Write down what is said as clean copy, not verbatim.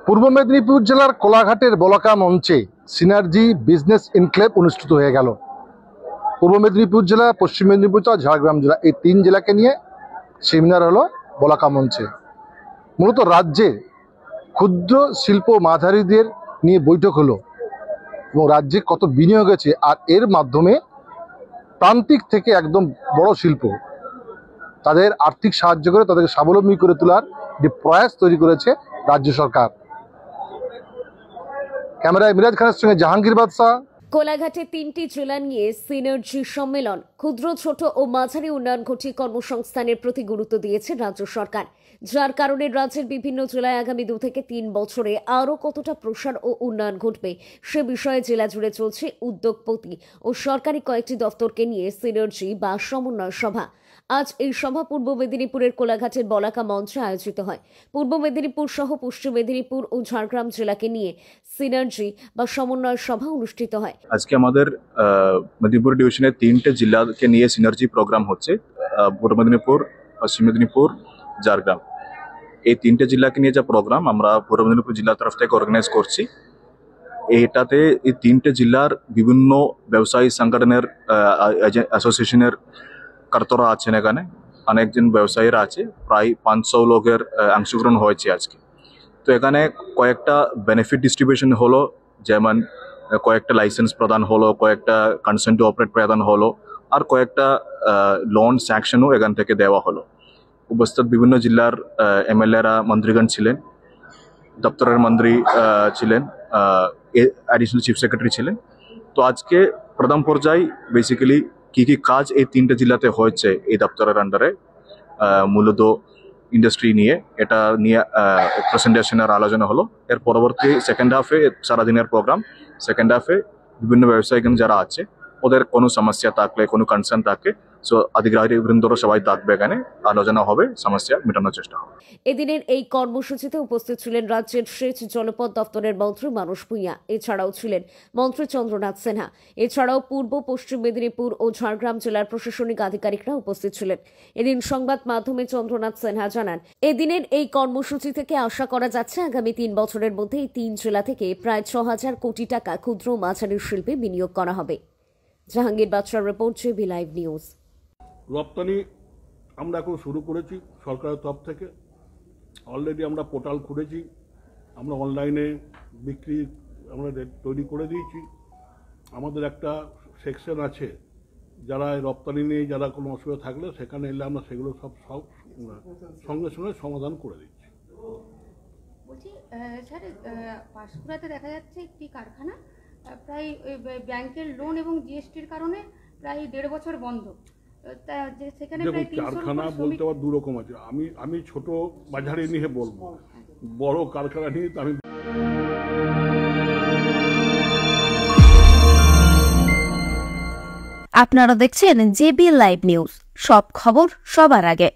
পূর্ব মেদিনীপুর জেলার কোলাঘাটের বলাকা মঞ্চে synergy business enclave অনুষ্ঠিত হয়ে গেল। পূর্ব মেদিনীপুর জেলা, পশ্চিম মেদিনীপুর জেলা, ঝাড়গ্রাম জেলা, এই তিন জেলাকে নিয়ে সেমিনার হলো বলাকা মঞ্চে। মূলত রাজ্যে ক্ষুদ্র শিল্প মাঝারিদের নিয়ে বৈঠক হলো এবং রাজ্যে কত বিনিয়োগ আছে আর এর মাধ্যমে প্রান্তিক থেকে একদম বড় শিল্প তাদের আর্থিক সাহায্য করে তাদেরকে স্বাবলম্বী করে তোলার যে প্রয়াস তৈরি করেছে রাজ্য সরকার। ক্যামেরায় মিরাজ খানের সঙ্গে জাহাঙ্গীর বাদশা। কোলাঘাটে 3টি জেলা নিয়ে সিনার্জি সম্মেলন। ক্ষুদ্র, ছোট ও মাঝারি উন্নয়ন ঘটিয়ে কর্মসংস্থানের প্রতি গুরুত্ব দিয়েছে রাজ্য সরকার, যার কারণে রাজ্যের বিভিন্ন জেলায় আগামী 2 থেকে 3 বছরে আরও কতটা প্রসার ও উন্নয়ন ঘটবে সে বিষয়ে জেলা জুড়ে চলছে উদ্যোগপতি ও সরকারি কয়েকটি দফতরকে নিয়ে সিনার্জি বা সমন্বয় সভা। আজ এই সভা পূর্ব মেদিনীপুরের কোলাঘাটের বলাকা মঞ্চে আয়োজিত হয়। পূর্ব মেদিনীপুর সহ পশ্চিম মেদিনীপুর ও ঝাড়গ্রাম জেলাকে নিয়ে সিনার্জি বা সমন্বয় সভা অনুষ্ঠিত হয়। আজকে আমাদের মেদিনীপুর ডিভিশনের 3টে জেলাকে নিয়ে সিনার্জি প্রোগ্রাম হচ্ছে। পূর্ব মেদিনীপুর, পশ্চিম মেদিনীপুর, ঝাড়গ্রাম, এই 3টে জেলাকে নিয়ে যা প্রোগ্রাম আমরা পূর্ব মেদিনীপুর জেলার তরফ থেকে অর্গানাইজ করছি। এটাতে এই 3টে জেলার বিভিন্ন ব্যবসায়ী সংগঠনের অ্যাসোসিয়েশনের কর্তারা আছেন, এখানে অনেকজন ব্যবসায়ীরা আছে, প্রায় 500 লোকের অংশগ্রহণ হয়েছে আজকে। তো এখানে কয়েকটা বেনিফিট ডিস্ট্রিবিউশন হলো, যেমন কয়েকটা লাইসেন্স প্রদান হলো, কয়েকটা কনসেন্ট টু অপারেট প্রদান হলো, আর কয়েকটা লোন স্যাংশনও এখান থেকে দেওয়া হলো। উপস্থিত বিভিন্ন জেলার এমএলএরা, মন্ত্রীগণ ছিলেন, দপ্তরের মন্ত্রী ছিলেন, অ্যাডিশনাল চিফ সেক্রেটারি ছিলেন। তো আজকে প্রথম পর্যায়ে বেসিক্যালি কি কি কাজ এই 3টে জেলাতে হয়েছে এই দপ্তরের আন্ডারে, মূলত ইন্ডাস্ট্রি নিয়ে, এটা নিয়ে প্রেজেন্টেশনের আলোচনা হলো। এর পরবর্তী সেকেন্ড হাফে সারাদিনের প্রোগ্রাম। সেকেন্ড হাফে বিভিন্ন ব্যবসায়ীগণ যারা আছে ওদের কোনো সমস্যা থাকলে, কোনো কনসার্ন থাকে, সো আধিকারিক বৃন্দরা সবাই থাকবে, এখানে আলোচনা হবে, সমস্যা মেটানোর চেষ্টা হবে। এদিনের এই কর্মসূচিতে উপস্থিত ছিলেন রাজ্যের সেচ জলপথ দপ্তরের মন্ত্রী মানস ভূঁইয়া, এছাড়াও ছিলেন মন্ত্রী চন্দ্রনাথ সিনহা, এছাড়াও পূর্ব, পশ্চিম মেদিনীপুর ও ঝাড়গ্রাম জেলার প্রশাসনিক আধিকারিকরা উপস্থিত ছিলেন। এদিন সংবাদ মাধ্যমে চন্দ্রনাথ সিনহা জানান, এদিনের এই কর্মসূচি থেকে আশা করা যাচ্ছে আগামী 3 বছরের মধ্যে এই 3 জেলা থেকে প্রায় 6,000 কোটি টাকা ক্ষুদ্র ও মাঝারি শিল্পে বিনিয়োগ করা হবে। জাহাঙ্গীর বাদশার রিপোর্ট, জেবি লাইভ নিউজ। রপ্তানি আমরা এখন শুরু করেছি সরকারের তরফ থেকে। অলরেডি আমরা পোর্টাল খুলেছি, আমরা অনলাইনে বিক্রি আমরা তৈরি করে দিয়েছি। আমাদের একটা সেকশন আছে, যারা রপ্তানি নিয়ে যারা কোনো অসুবিধা থাকলে সেখানে এলে আমরা সেগুলো সব সঙ্গে সঙ্গে সমাধান করে দিচ্ছি। বলছি স্যার, পাঁশকুড়াতে দেখা যাচ্ছে একটি কারখানা প্রায় ব্যাংকের লোন এবং জিএসটির কারণে প্রায় 1.5 বছর বন্ধ। কারখানা বলতে আবার 2 রকম আছে। আমি ছোট বাজারে নিয়ে বলবো, বড় কারখানা নিয়ে তো আমি। আপনারা দেখছেন জেবি লাইভ নিউজ, সব খবর সবার আগে।